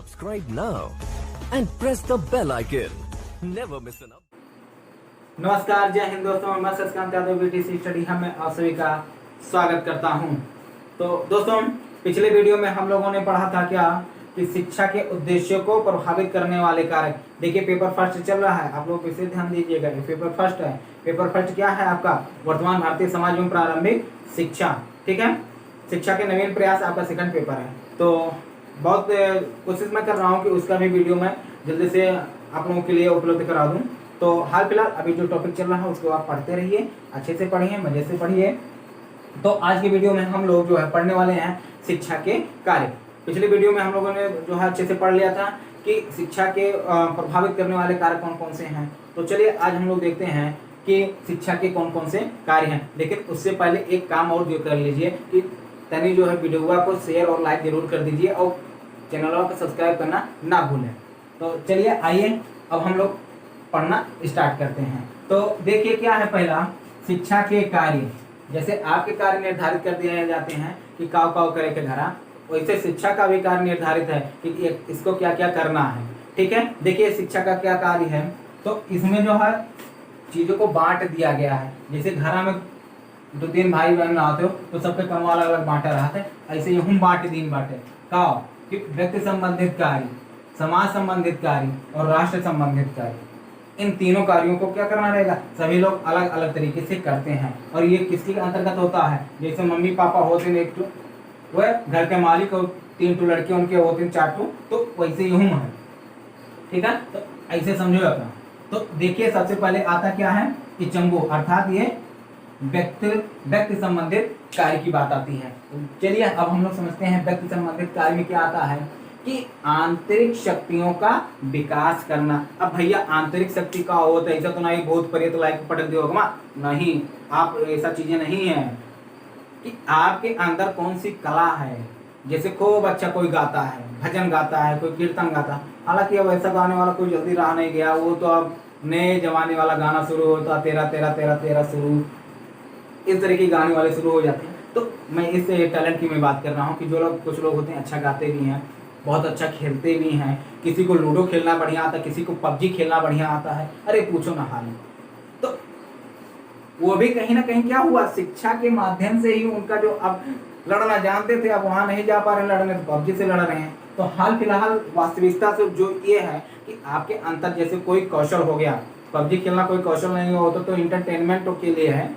Subscribe now and press the bell icon. Never miss an update. नमस्कार, जय हिंद दोस्तों। मैं शशिकांत यादव बीटीसी स्टडी हम में आप सभी का स्वागत करता हूं। तो दोस्तों, पिछले वीडियो में हम लोगों ने पढ़ा था क्या कि शिक्षा के उद्देश्यों को प्रभावित करने वाले कारक। देखिए, पेपर फर्स्ट चल रहा है, आप लोग इसे ध्यान दीजिएगा। ये पेपर फर्स्ट है। पेपर फर्स्ट क्या है आपका? वर्तमान भारतीय समाज में प्रारंभिक शिक्षा। ठीक है, शिक्षा के नवीन प्रयास आपका सेकंड पेपर है। तो बहुत कोशिश मैं कर रहा हूँ कि उसका भी वीडियो मैं जल्दी से आप लोगों के लिए उपलब्ध करा दूँ। तो हाल फिलहाल अभी जो टॉपिक चल रहा है उसको आप पढ़ते रहिए, अच्छे से पढ़िए, मजे से पढ़िए। तो आज की वीडियो में हम लोग जो है पढ़ने वाले हैं शिक्षा के कार्य। पिछले वीडियो में हम लोगों ने जो है अच्छे से पढ़ लिया था कि शिक्षा के प्रभावित करने वाले कार्य कौन कौन से हैं। तो चलिए आज हम लोग देखते हैं कि शिक्षा के कौन कौन से कार्य हैं। लेकिन उससे पहले एक काम और जो कर लीजिए कि तनी जो है वीडियो को शेयर और लाइक जरूर कर दीजिए और चैनल को सब्सक्राइब करना ना भूलें। तो चलिए आइए अब हम लोग पढ़ना स्टार्ट करते हैं। तो देखिए क्या है पहला, शिक्षा के कार्य। जैसे आपके कार्य निर्धारित कर दिए जाते हैं कि काव काव करे के घरा, वैसे शिक्षा का भी कार्य निर्धारित है कि इसको क्या क्या करना है। ठीक है, देखिए शिक्षा का क्या कार्य है। तो इसमें जो है चीजों को बांट दिया गया है। जैसे घरा में दो तीन भाई बहन आते हो तो सबके काम अलग अलग बांटा रहता है। ऐसे ही हम बांटे दिन बांटे काव कि व्यक्ति संबंधित कार्य, समाज संबंधित कार्य और राष्ट्र संबंधित कार्य। इन तीनों कार्यों को क्या करना रहेगा, सभी लोग अलग अलग तरीके से करते हैं। और ये किसके अंतर्गत होता है? जैसे मम्मी पापा होते हैं एक वह घर के मालिक और तीन टू लड़के उनके होते हैं चार टू, तो वैसे ही हम है। ठीक है, तो ऐसे समझो अपना। तो देखिए सबसे पहले आता क्या है कि चंगो, अर्थात ये व्यक्ति संबंधित कार्य की बात आती है। चलिए अब हम लोग समझते हैं व्यक्ति संबंधित कार्य में क्या आता है कि आंतरिक शक्तियों का विकास करना। अब भैया आंतरिक शक्ति का हो तो ऐसा तो नहीं भूत प्रेत लाइक पटक दियो नहीं, आप ऐसा चीजें नहीं है कि आपके अंदर कौन सी कला है। जैसे खूब अच्छा कोई गाता है, भजन गाता है, कोई कीर्तन गाता है। हालांकि अब ऐसा गाने वाला कोई जल्दी रहा नहीं गया, वो तो अब नए जमाने वाला गाना शुरू होता, तेरा तेरा तेरा तेरा शुरू, इस तरह के गाने वाले शुरू हो जाते हैं। तो मैं इस टैलेंट की मैं बात कर रहा हूँ कि जो लोग कुछ लोग होते हैं अच्छा गाते भी हैं, बहुत अच्छा खेलते भी हैं। किसी को लूडो खेलना बढ़िया आता है, किसी को पबजी खेलना बढ़िया आता है, अरे पूछो ना हाल। तो वो भी कहीं ना कहीं क्या हुआ, शिक्षा के माध्यम से ही उनका जो अब लड़ना जानते थे अब वहां नहीं जा पा रहे लड़ने, तो पबजी से लड़ रहे हैं। तो हाल फिलहाल वास्तविकता से जो ये है कि आपके अंतर जैसे कोई कौशल हो गया, पबजी खेलना कोई कौशल नहीं होता तो इंटरटेनमेंट के लिए है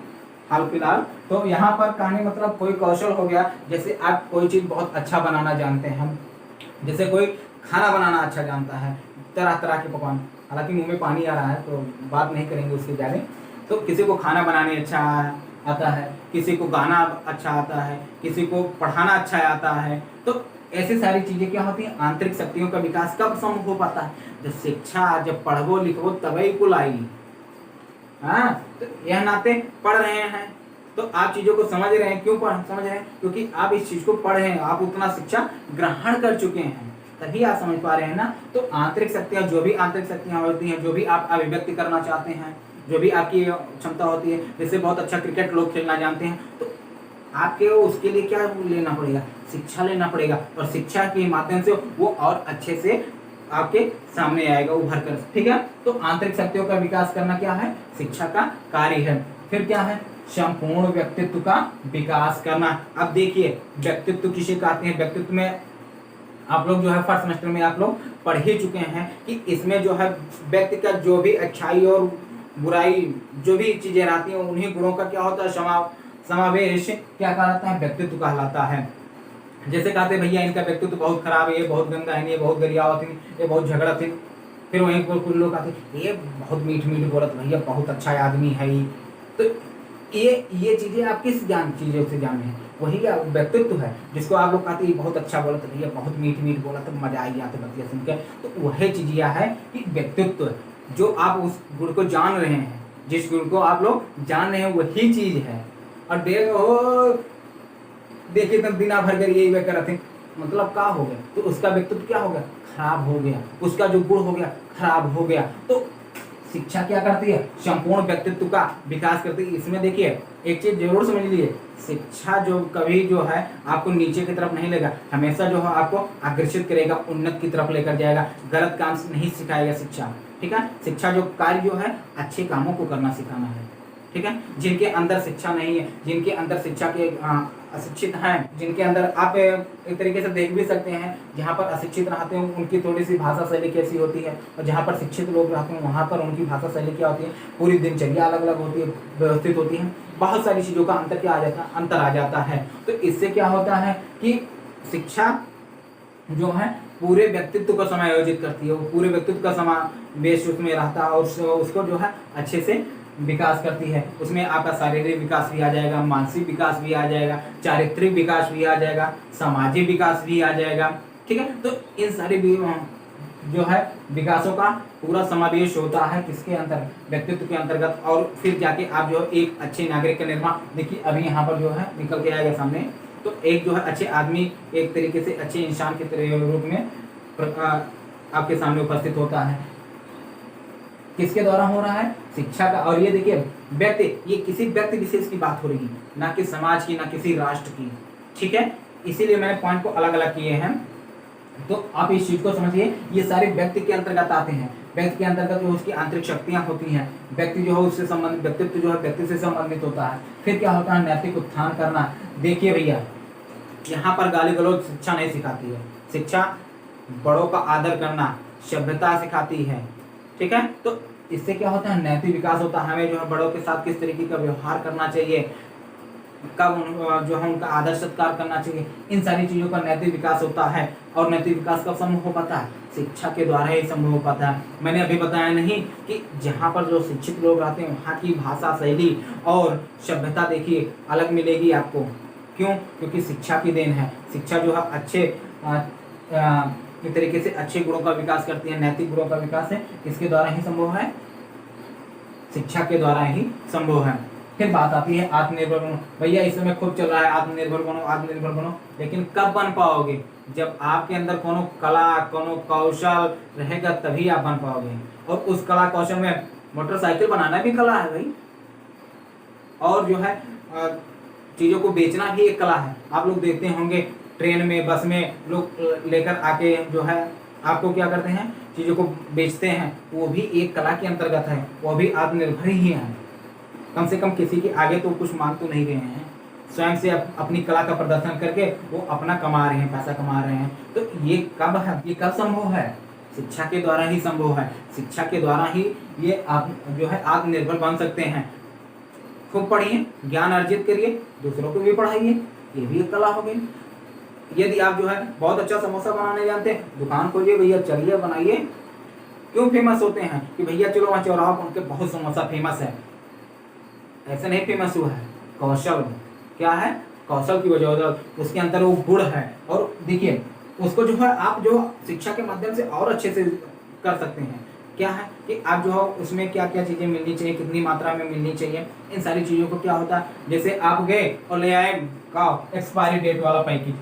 हाल फिलहाल। तो यहाँ पर कहने मतलब कोई कौशल हो गया, जैसे आप कोई चीज बहुत अच्छा बनाना जानते हैं, जैसे कोई खाना बनाना अच्छा जानता है, तरह तरह के पकवान। हालांकि मुंह में पानी आ रहा है तो बात नहीं करेंगे उसके ज़्यादा। तो किसी को खाना बनाने अच्छा आता है, किसी को गाना अच्छा आता है, किसी को पढ़ाना अच्छा आता है। तो ऐसी सारी चीज़ें क्या होती हैं, आंतरिक शक्तियों का विकास कब संभव हो पाता है? जब शिक्षा, जब पढ़ो लिखो तभी कुल आएगी। हाँ, तो यह नाते पढ़ रहे हैं तो आप चीजों को समझ रहे हैं। क्यों समझ रहे हैं? क्योंकि आप इस चीज को पढ़े हैं, आप उतना शिक्षा ग्रहण कर चुके हैं, तभी आप समझ पा रहे हैं ना। तो आंतरिक शक्तियां, जो भी आंतरिक शक्तियां होती हैं, जो भी आप अभिव्यक्ति करना चाहते हैं, जो भी आपकी क्षमता होती है, जैसे बहुत अच्छा क्रिकेट लोग खेलना जानते हैं, तो आपके उसके लिए क्या लेना पड़ेगा, शिक्षा लेना पड़ेगा। और शिक्षा के माध्यम से वो और अच्छे से आपके सामने आएगा उभर कर। ठीक है, तो आंतरिक शक्तियों का विकास करना क्या है, शिक्षा का कार्य है। फिर क्या है, संपूर्ण व्यक्तित्व का विकास करना। अब देखिए व्यक्तित्व किसे कहते हैं, व्यक्तित्व में आप लोग जो है फर्स्ट सेमेस्टर में आप लोग पढ़ ही चुके हैं कि इसमें जो है व्यक्ति का जो भी अच्छाई और बुराई जो भी चीजें रहती हैं उन्हीं गुणों का क्या होता है, समावेश क्या कहलाता है, व्यक्तित्व कहलाता है। जैसे कहते भैया इनका व्यक्तित्व बहुत खराब है, ये बहुत गंदा है, ये बहुत गरियावत है, ये बहुत झगड़ा थे। फिर वहीं पर कुछ लोग कहते ये बहुत मीठ मीठ बोलत भैया, बहुत अच्छा आदमी है ये। तो ये चीजें आप किस चीजों से जाने हैं, वही व्यक्तित्व है जिसको आप लोग कहते हैं बहुत अच्छा बोला तो भैया, बहुत मीठ मीठ बोला तो मजा आई जाते बतिया सुन के। तो वही चीज यह है कि व्यक्तित्व जो आप उस गुण को जान रहे हैं, जिस गुण को आप लोग जान रहे हैं वही चीज है। और देखिए तब बिना भर कर यही वे करते मतलब क्या हो गया, तो उसका व्यक्तित्व क्या हो गया, खराब हो गया, उसका जो गुण हो गया खराब हो गया। तो शिक्षा क्या करती है, संपूर्ण व्यक्तित्व का विकास करती है। इसमें देखिए एक चीज जरूर समझ लीजिए, शिक्षा जो कभी जो है आपको नीचे की तरफ नहीं लेगा, हमेशा जो है आपको आकर्षित करेगा, उन्नत की तरफ लेकर जाएगा, गलत काम नहीं सिखाएगा शिक्षा। ठीक है, शिक्षा जो कार्य जो है अच्छे कामों को करना सिखाना है। ठीक है, जिनके अंदर शिक्षा नहीं है, जिनके अंदर शिक्षा के अशिक्षित हैं, जिनके अंदर आप एक तरीके से देख भी सकते हैं, जहाँ पर अशिक्षित रहते हैं उनकी थोड़ी सी भाषा शैली कैसी होती है, और जहाँ पर शिक्षित लोग रहते हैं वहाँ पर उनकी भाषा शैली क्या होती है, पूरी दिनचर्या अलग अलग होती है, व्यवस्थित होती है, बहुत सारी चीज़ों का अंतर क्या आ जाता है, अंतर आ जाता है। तो इससे क्या होता है कि शिक्षा जो है पूरे व्यक्तित्व को समायोजित करती है, वो पूरे व्यक्तित्व का समावेश उसमें रहता है और उसको जो है अच्छे से विकास करती है। उसमें आपका शारीरिक विकास भी आ जाएगा, मानसिक विकास भी आ जाएगा, चारित्रिक विकास भी आ जाएगा, सामाजिक विकास भी आ जाएगा। ठीक है, तो इन सारे जो है विकासों का पूरा समावेश होता है किसके अंदर, व्यक्तित्व के अंतर्गत, और फिर जाके आप जो एक अच्छे नागरिक का निर्माण, देखिए अभी यहाँ पर जो है निकल के आएगा सामने, तो एक जो है अच्छे आदमी, एक तरीके से अच्छे इंसान के रूप में आपके सामने उपस्थित होता है। किसके द्वारा हो रहा है, शिक्षा का। और ये देखिए व्यक्ति, ये किसी व्यक्ति विशेष की बात हो रही है, ना कि समाज की, ना किसी राष्ट्र की। ठीक है, इसीलिए मैंने पॉइंट को अलग अलग किए हैं, तो आप इस चीज को समझिए, ये सारे व्यक्ति के अंतर्गत आते हैं। व्यक्ति के अंतर्गत जो उसकी आंतरिक शक्तियां होती हैं, व्यक्ति जो है उससे संबंधित, व्यक्तित्व जो है व्यक्ति से संबंधित होता है। फिर क्या होता है, नैतिक उत्थान करना। देखिए भैया, यहाँ पर गाली गलौज शिक्षा नहीं सिखाती है, शिक्षा बड़ों का आदर करना, सभ्यता सिखाती है। ठीक है, तो इससे क्या होता है, नैतिक विकास होता है। हमें जो है बड़ों के साथ किस तरीके का व्यवहार करना चाहिए, कब जो है उनका आदर सत्कार करना चाहिए, इन सारी चीज़ों का नैतिक विकास होता है। और नैतिक विकास कब संभव हो पाता है, शिक्षा के द्वारा ही संभव हो पाता है। मैंने अभी बताया नहीं कि जहाँ पर जो शिक्षित लोग रहते हैं वहाँ की भाषा शैली और सभ्यता देखिए अलग मिलेगी आपको। क्यों, क्योंकि शिक्षा की देन है। शिक्षा जो है अच्छे एक तरीके से अच्छे गुणों का विकास करती है, नैतिक गुणों का विकास है, इसके द्वारा ही संभव है, शिक्षा के द्वारा ही संभव है। फिर बात आती है आत्मनिर्भर बनो। भैया इस समय खूब चल रहा है आत्मनिर्भर बनो, आत्मनिर्भर बनो, लेकिन कब बन पाओगे, जब आपके अंदर कोनो कला, कोनो कौशल रहेगा तभी आप बन पाओगे। और उस कला कौशल में मोटरसाइकिल बनाना भी कला है भाई, और जो है चीज़ों को बेचना भी एक कला है। आप लोग देखते होंगे ट्रेन में, बस में लोग लेकर आके जो है आपको क्या करते हैं, चीज़ों को बेचते हैं, वो भी एक कला के अंतर्गत है, वो भी आत्मनिर्भर ही है। कम से कम किसी के आगे तो कुछ मांग तो नहीं रहे हैं, स्वयं से अपनी कला का प्रदर्शन करके वो अपना कमा रहे हैं, पैसा कमा रहे हैं। तो ये कब है, ये कब संभव है, शिक्षा के द्वारा ही संभव है। शिक्षा के द्वारा ही ये आप जो है आत्मनिर्भर बन सकते हैं। खूब पढ़िए, ज्ञान अर्जित करिए, दूसरों को भी पढ़ाइए, ये भी एक कला हो गई। यदि आप जो है बहुत अच्छा समोसा बनाने जानते हैं, दुकान खोलिए भैया, चलिए बनाइए। क्यों फेमस होते हैं कि भैया चलो वहाँ चौराहा पर उनके बहुत समोसा फेमस है, ऐसे नहीं फेमस हुआ है, कौशल क्या है, कौशल की वजह, उसके अंदर वो गुण है। और देखिए उसको जो है आप जो शिक्षा के माध्यम से और अच्छे से कर सकते हैं। क्या है कि आप जो है उसमें क्या क्या चीज़ें मिलनी चाहिए, कितनी मात्रा में मिलनी चाहिए, इन सारी चीज़ों को क्या होता है, जैसे आप गए और ले आए का एक्सपायरी डेट वाला पैकेट,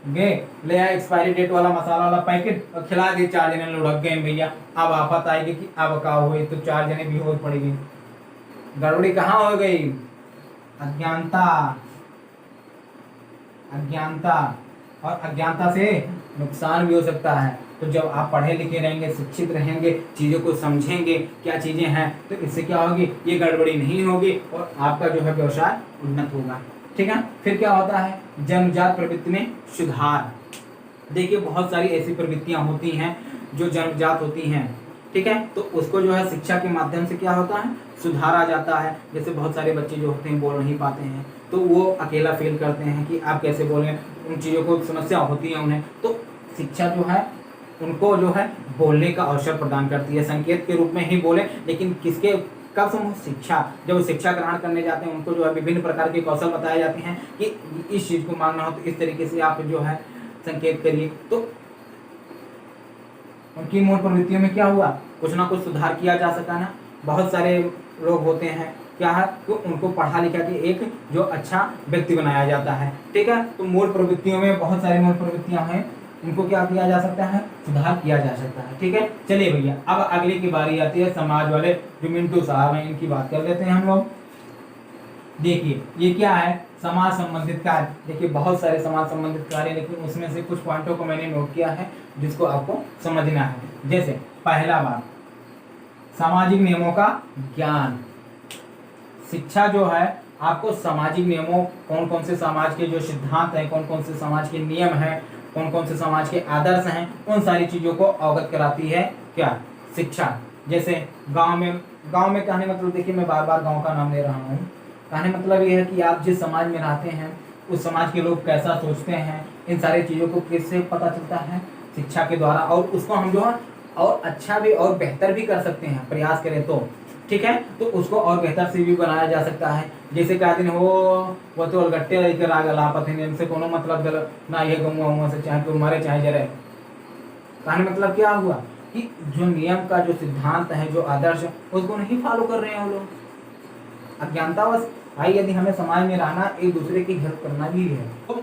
गए ले आए एक्सपायरी डेट वाला मसाला वाला पैकेट और खिला दिए, 4 जने लुढ़क गए भैया। अब आफत आएगी कि अब का हुई, तो 4 जने भी हो पड़ेगी। गड़बड़ी कहाँ हो गई, अज्ञानता, अज्ञानता, और अज्ञानता से नुकसान भी हो सकता है। तो जब आप पढ़े लिखे रहेंगे, शिक्षित रहेंगे, चीज़ों को समझेंगे क्या चीज़ें हैं, तो इससे क्या होगी, ये गड़बड़ी नहीं होगी और आपका जो है व्यवसाय उन्नत होगा। ठीक है, फिर क्या होता है, जन्मजात प्रवृत्ति में सुधार। देखिए बहुत सारी ऐसी प्रवृत्तियां होती हैं जो जन्मजात होती हैं। ठीक है, तो उसको जो है शिक्षा के माध्यम से क्या होता है, सुधार आ जाता है। जैसे बहुत सारे बच्चे जो होते हैं बोल नहीं पाते हैं, तो वो अकेला फील करते हैं कि आप कैसे बोलें, उन चीज़ों को समस्या होती है उन्हें। तो शिक्षा जो है उनको जो है बोलने का अवसर प्रदान करती है, संकेत के रूप में ही बोले, लेकिन किसके कब समूह, शिक्षा, जब वो शिक्षा ग्रहण करने जाते हैं उनको जो है विभिन्न प्रकार के कौशल बताए जाते हैं कि इस चीज़ को मांगना हो तो इस तरीके से आप जो है संकेत करिए। तो उनकी मूल प्रवृत्तियों में क्या हुआ, कुछ ना कुछ सुधार किया जा सका ना। बहुत सारे लोग होते हैं क्या है, तो उनको पढ़ा लिखा के एक जो अच्छा व्यक्ति बनाया जाता है। ठीक है, तो मूल प्रवृत्तियों में बहुत सारी मूल प्रवृत्तियां हैं इनको क्या किया जा सकता है, सुधार किया जा सकता है। ठीक है, चलिए भैया अब अगले की बारी आती है, समाज वाले जो मिंटू साहब हैं इनकी बात कर लेते हैं हम लोग। देखिए ये क्या है, समाज संबंधित कार्य। देखिए बहुत सारे समाज संबंधित कार्य, लेकिन उसमें से कुछ पॉइंटों को मैंने नोट किया है जिसको आपको समझना है। जैसे पहला बात, सामाजिक नियमों का ज्ञान। शिक्षा जो है आपको सामाजिक नियमों, कौन कौन से समाज के जो सिद्धांत हैं, कौन कौन से समाज के नियम हैं, कौन कौन से समाज के आदर्श हैं, उन सारी चीजों को अवगत कराती है क्या, शिक्षा। जैसे गांव में कहने मतलब, देखिए मैं बार बार गांव का नाम ले रहा हूँ, कहने मतलब ये है कि आप जिस समाज में रहते हैं उस समाज के लोग कैसा सोचते हैं, इन सारी चीज़ों को किससे पता चलता है, शिक्षा के द्वारा। और उसको हम जो है और अच्छा भी और बेहतर भी कर सकते हैं, प्रयास करें तो। ठीक है, तो उसको और बेहतर से भी बनाया जा सकता है। जैसे क्या दिन हो वो तो अलगट्टे लेकर आग लापत है, इनसे कोनो मतलब गलत ना, ये गमुआ से चाहे कोई मरे चाहे जरे। कहने मतलब क्या हुआ कि जो नियम का जो सिद्धांत है, जो आदर्श है, उसको नहीं फॉलो कर रहे हैं वो लोग, अज्ञानतावश। भाई यदि हमें समाज में रहना, एक दूसरे की हेल्प करना भी है, तो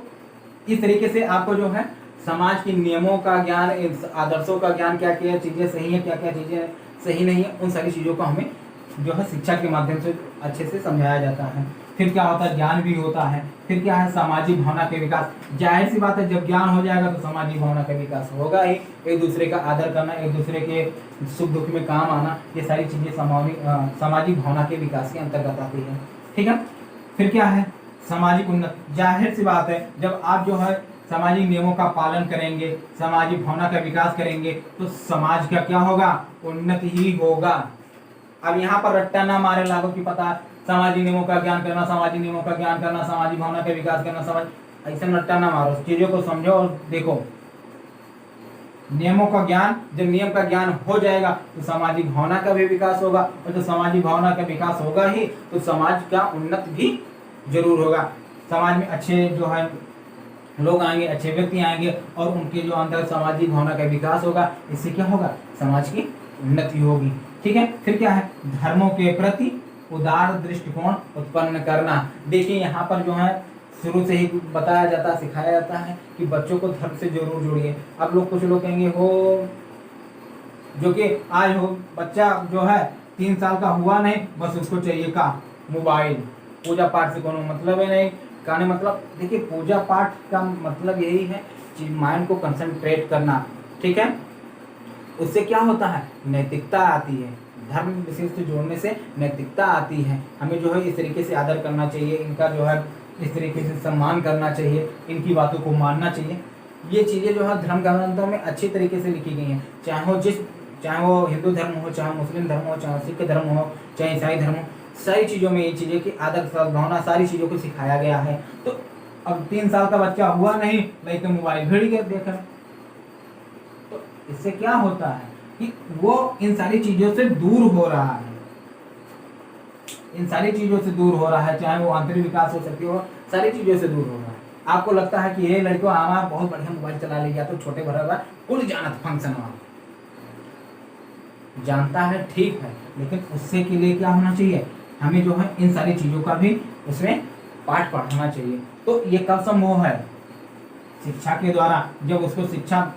इस तरीके से आपको जो है समाज के नियमों का ज्ञान, आदर्शों का ज्ञान, क्या क्या चीजें सही है, क्या क्या चीजें सही नहीं है, उन सारी चीजों को हमें जो है शिक्षा के माध्यम से अच्छे से समझाया जाता है। फिर क्या होता है, ज्ञान भी होता है। फिर क्या है, सामाजिक भावना के विकास। जाहिर सी बात है, जब ज्ञान हो जाएगा तो सामाजिक भावना का विकास होगा ही। एक दूसरे का आदर करना, एक दूसरे के सुख दुख में काम आना, ये सारी चीजें सामाजिक भावना के विकास के अंतर्गत आती है। ठीक है, फिर क्या है, सामाजिक उन्नति। जाहिर सी बात है, जब आप जो है सामाजिक नियमों का पालन करेंगे, सामाजिक भावना का विकास करेंगे, तो समाज का क्या होगा, उन्नति ही होगा। अब यहाँ पर रट्टा ना मारे लागो कि पता सामाजिक नियमों का ज्ञान करना, सामाजिक नियमों का ज्ञान करना, सामाजिक भावना का विकास करना, समाज, ऐसा रट्टा ना मारो, चीजों को समझो और देखो। नियमों का ज्ञान, जब नियम का ज्ञान हो जाएगा तो सामाजिक भावना का भी विकास होगा, और जब सामाजिक भावना का विकास होगा ही तो समाज का उन्नति भी जरूर होगा। समाज में अच्छे जो है लोग आएंगे, अच्छे व्यक्ति आएंगे, और उनके जो अंदर सामाजिक भावना का विकास होगा, इससे क्या होगा, समाज की उन्नति होगी। ठीक है, फिर क्या है, धर्मों के प्रति उदार दृष्टिकोण उत्पन्न करना। देखिए यहाँ पर जो है शुरू से ही बताया जाता है, सिखाया जाता है कि बच्चों को धर्म से जरूर जोड़िए। अब लोग, कुछ लोग कहेंगे हो जो कि आज हो बच्चा जो है 3 साल का हुआ नहीं, बस उसको चाहिए का मोबाइल, पूजा पाठ से कोनो मतलब है नहीं। कहने मतलब देखिए, पूजा पाठ का मतलब यही है कि माइंड को कंसंट्रेट करना। ठीक है, उससे क्या होता है, नैतिकता आती है। धर्म विशेष से जोड़ने से नैतिकता आती है। हमें जो है इस तरीके से आदर करना चाहिए, इनका जो है इस तरीके से सम्मान करना चाहिए, इनकी बातों को मानना चाहिए। ये चीज़ें जो है धर्म ग्रंथों में अच्छी तरीके से लिखी गई हैं। चाहे वो हिंदू धर्म हो, चाहे मुस्लिम धर्म हो, चाहे सिख धर्म हो, चाहे ईसाई धर्म हो, सारी चीज़ों में ये चीज़ें की आदर सद्भावना, सारी चीज़ों को सिखाया गया है। तो अब 3 साल का बच्चा हुआ नहीं, नहीं तो मोबाइल भिड़ के देख रहे, तो इससे क्या होता है कि वो इन सारी चीज़ों से दूर हो रहा है, इन सारी चीज़ों से दूर हो रहा है। चाहे वो आंतरिक विकास हो सकती हो, सारी चीज़ों से दूर हो रहा है। आपको लगता है कि ये लड़कों हमारा बहुत बढ़िया मोबाइल चला ले गया, तो छोटे भरा कुल जानत फंक्शन हुआ, जानता है ठीक है, लेकिन उससे के लिए क्या होना चाहिए, हमें जो है इन सारी चीज़ों का भी उसमें पाठ पढ़ाना चाहिए। तो ये कब संभव है, शिक्षा के द्वारा। जब उसको शिक्षा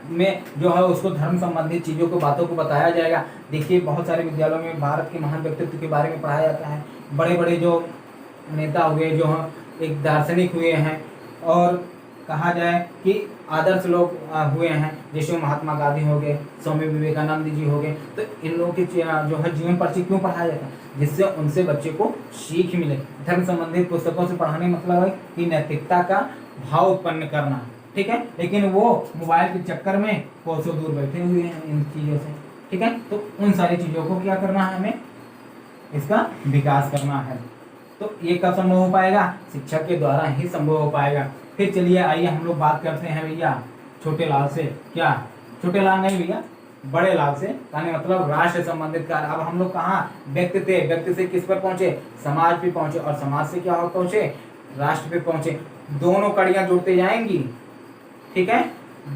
में जो है उसको धर्म संबंधित चीज़ों को, बातों को बताया जाएगा। देखिए बहुत सारे विद्यालयों में भारत के महान व्यक्तित्व के बारे में पढ़ाया जाता है। बड़े बड़े जो नेता हुए, जो एक दार्शनिक हुए हैं, और कहा जाए कि आदर्श लोग हुए हैं, जैसे महात्मा गांधी हो गए, स्वामी विवेकानंद जी हो गए। तो इन लोगों की जो है जीवन परिचय क्यों पढ़ाया जाता है, जिससे उनसे बच्चे को सीख मिले। धर्म संबंधित पुस्तकों से पढ़ाने मतलब है कि नैतिकता का भाव उत्पन्न करना। ठीक है, लेकिन वो मोबाइल के चक्कर में कोसों दूर बैठे हुए हैं इन चीज़ों से। ठीक है, तो उन सारी चीज़ों को क्या करना है, हमें इसका विकास करना है। तो ये कब संभव हो पाएगा, शिक्षा के द्वारा ही संभव हो पाएगा। फिर चलिए आइए हम लोग बात करते हैं भैया छोटे लाल से। क्या छोटे लाल नहीं भैया, बड़े लाल से, यानी मतलब राष्ट्र संबंधित कार्य। अब हम लोग कहाँ व्यक्ति थे, व्यक्ति से किस पर पहुंचे, समाज पे पहुंचे, और समाज से क्या हो पहुंचे, राष्ट्र पे पहुंचे। दोनों कड़ियां जुड़ते जाएंगी। ठीक है,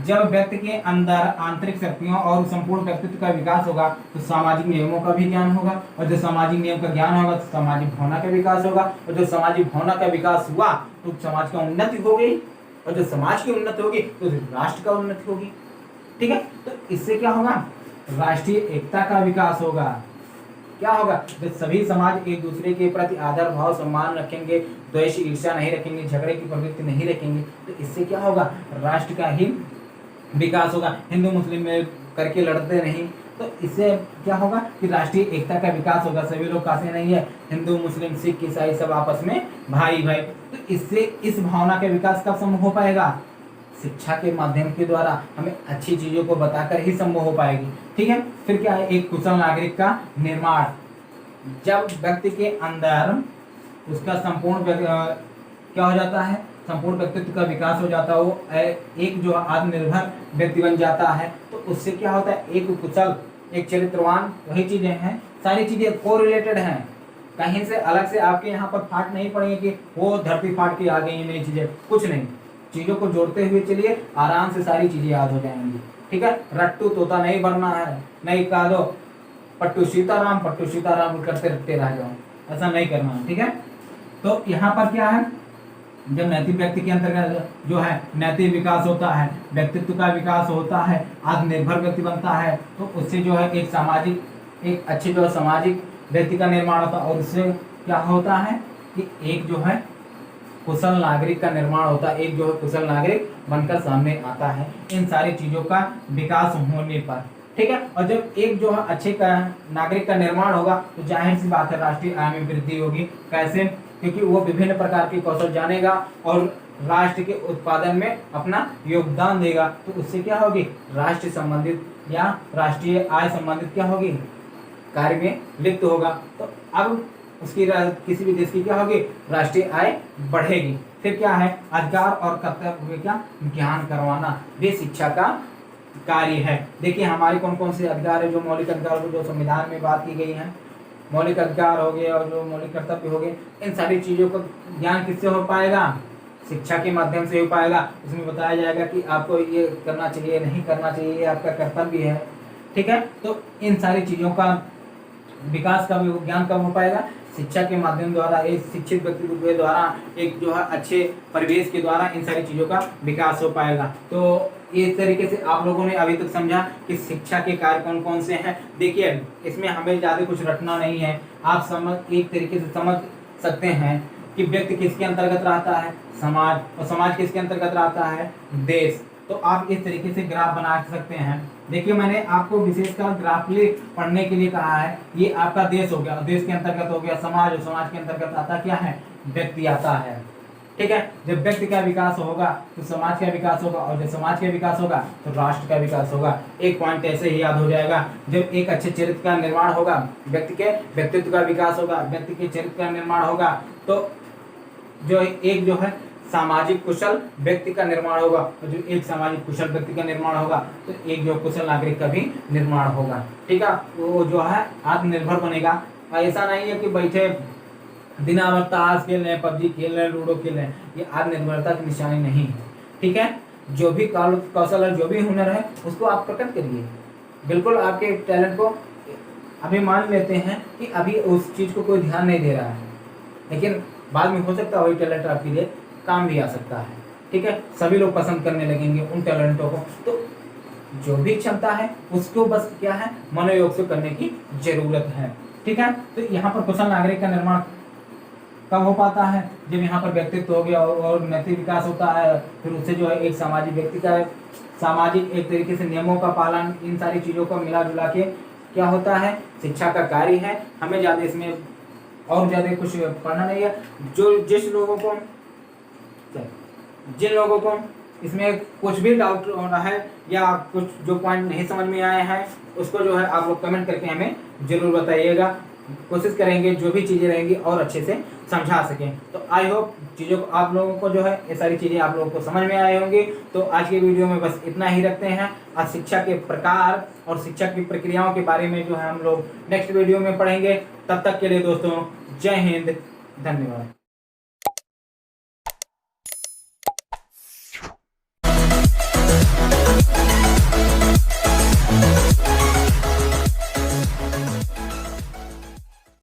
जब व्यक्ति के अंदर आंतरिक शक्तियों और संपूर्ण व्यक्तित्व का विकास होगा तो सामाजिक नियमों का भी ज्ञान होगा, और जब सामाजिक नियम का ज्ञान होगा तो सामाजिक भावना का विकास होगा, और जब सामाजिक भावना का विकास हुआ तो समाज का उन्नति हो गई। और जब समाज की उन्नति होगी तो राष्ट्र का उन्नति होगी। ठीक है, तो इससे क्या होगा, राष्ट्रीय एकता का विकास होगा। क्या होगा, जब सभी समाज एक दूसरे के प्रति आदर भाव सम्मान रखेंगे, द्वेष ईर्ष्या नहीं रखेंगे, झगड़े की प्रवृत्ति नहीं रखेंगे, तो इससे क्या होगा, राष्ट्र का ही विकास होगा। हिंदू मुस्लिम में करके लड़ते नहीं, तो इससे क्या होगा कि राष्ट्रीय एकता का विकास होगा। सभी लोग कहते नहीं है हिंदू मुस्लिम सिख ईसाई सब आपस में भाई भाई, तो इससे इस भावना का विकास कब संभव हो पाएगा, शिक्षा के माध्यम के द्वारा हमें अच्छी चीजों को बताकर ही संभव हो पाएगी। ठीक है, फिर क्या है, एक कुशल नागरिक का निर्माण। जब व्यक्ति के अंदर उसका संपूर्ण क्या हो जाता है, संपूर्ण व्यक्तित्व का विकास हो जाता है, वो एक जो आत्मनिर्भर व्यक्ति बन जाता है, तो उससे क्या होता है, एक कुशल एक चरित्रवान, वही चीजें हैं, सारी चीजें कोरिलेटेड हैं। कहीं से अलग से आपके यहाँ पर फाट नहीं पड़ेंगे कि वो धरती फाट के आ गई नई चीजें, कुछ नहीं, चीजों को जोड़ते हुए चलिए, आराम से सारी चीजें याद हो जाएंगी। ठीक है, रट्टू तोता नहीं बनना है, नहीं कह दो पट्टू सीताराम करते रखते रह जाओ, ऐसा नहीं करना है। ठीक है, तो यहाँ पर क्या है, जब नैतिक व्यक्ति के अंतर्गत जो है नैतिक विकास होता है, व्यक्तित्व का विकास होता है, आत्मनिर्भर व्यक्ति बनता है, तो उससे जो है एक सामाजिक, एक अच्छे जो सामाजिक व्यक्ति का निर्माण होता है, और उससे क्या होता है कि एक जो है कुशल नागरिक का निर्माण होता है, एक जो है कुशल नागरिक बनकर सामने आता है, इन सारी चीजों का विकास होने पर। ठीक है, और जब एक जो है अच्छे का नागरिक का निर्माण होगा तो जाहिर सी बात है राष्ट्रीय आय में वृद्धि होगी। कैसे, क्योंकि वो विभिन्न प्रकार के कौशल जानेगा और राष्ट्र के उत्पादन में अपना योगदान देगा, तो उससे क्या होगी, राष्ट्र संबंधित या राष्ट्रीय आय संबंधित क्या होगी, कार्य में लिप्त होगा। तो अब उसकी किसी भी देश की क्या होगी, राष्ट्रीय आय बढ़ेगी। फिर क्या है, अधिकार और कर्तव्य क्या, ज्ञान करवाना भी शिक्षा का कार्य है। देखिए हमारे कौन कौन से अधिकार है, जो मौलिक अधिकार जो संविधान में बात की गई है, मौलिक अधिकार हो गए और जो मौलिक कर्तव्य हो गए, इन सारी चीजों का ज्ञान किससे हो पाएगा, शिक्षा के माध्यम से हो पाएगा। उसमें बताया जाएगा कि आपको ये करना चाहिए, नहीं करना चाहिए, ये आपका कर्तव्य है। ठीक है, तो इन सारी चीजों का विकास का ज्ञान कब हो पाएगा, शिक्षा के माध्यम द्वारा, एक शिक्षित व्यक्ति के द्वारा, एक जो है अच्छे परिवेश के द्वारा इन सारी चीजों का विकास हो पाएगा। तो इस तरीके से आप लोगों ने अभी तक समझा कि शिक्षा के कार्य कौन कौन से हैं। देखिए इसमें हमें ज़्यादा कुछ रटना नहीं है, आप समझ एक तरीके से समझ सकते हैं कि व्यक्ति किसके अंतर्गत रहता है, समाज, और समाज किसके अंतर्गत रहता है, देश। तो आप इस तरीके से ग्राफ बना सकते हैं। देखिए मैंने आपको विशेषकर ग्राफली पढ़ने के लिए कहा है, ये आपका देश हो गया, देश के अंतर्गत हो गया समाज, और समाज के अंतर्गत आता क्या है, व्यक्ति आता है। ठीक है, जब व्यक्ति का विकास होगा तो समाज का विकास होगा, और जब समाज का विकास होगा तो राष्ट्र का विकास होगा। एक पॉइंट ऐसे ही याद हो जाएगा, जब एक अच्छे चरित्र का निर्माण होगा, व्यक्ति के व्यक्तित्व का विकास होगा, व्यक्ति के चरित्र का निर्माण होगा, तो जो एक जो है सामाजिक कुशल व्यक्ति का निर्माण होगा, और जो एक सामाजिक कुशल व्यक्ति का निर्माण होगा तो एक जो कुशल नागरिक का भी निर्माण होगा। ठीक है, वो जो है आत्मनिर्भर बनेगा। ऐसा नहीं है कि बैठे दिन भर ताश खेल रहे हैं, पबजी खेल रहे हैं, लूडो खेल रहे हैं, ये आत्मनिर्भरता की निशानी नहीं है। ठीक है, जो भी कौशल है, जो भी हुनर है, उसको आप प्रकट करिए। बिल्कुल आपके टैलेंट को अभी मान लेते हैं कि अभी उस चीज़ को कोई ध्यान नहीं दे रहा है, लेकिन बाद में हो सकता है वही टैलेंट आपके लिए काम भी आ सकता है। ठीक है, सभी लोग पसंद करने लगेंगे उन टैलेंटों को। तो जो भी क्षमता है उसको बस क्या है, मनोयोग से करने की जरूरत है। ठीक है, तो यहाँ पर कुशल नागरिक का निर्माण कब हो पाता है, जब यहाँ पर व्यक्तित्व हो गया और नैतिक विकास होता है, फिर उससे जो है एक सामाजिक व्यक्ति का सामाजिक एक तरीके से नियमों का पालन, इन सारी चीज़ों को मिला जुला के क्या होता है, शिक्षा का कार्य है। हमें ज़्यादा इसमें और ज़्यादा कुछ पढ़ना नहीं है। जिन लोगों को इसमें कुछ भी डाउट हो रहा है या कुछ जो पॉइंट नहीं समझ में आए हैं, उसको जो है आप लोग कमेंट करके हमें ज़रूर बताइएगा। कोशिश करेंगे जो भी चीज़ें रहेंगी और अच्छे से समझा सकें। तो आई होप चीज़ों को आप लोगों को जो है ये सारी चीज़ें आप लोगों को समझ में आए होंगी। तो आज के वीडियो में बस इतना ही रखते हैं। आज शिक्षा के प्रकार और शिक्षा की प्रक्रियाओं के बारे में जो है हम लोग नेक्स्ट वीडियो में पढ़ेंगे। तब तक के लिए दोस्तों जय हिंद, धन्यवाद।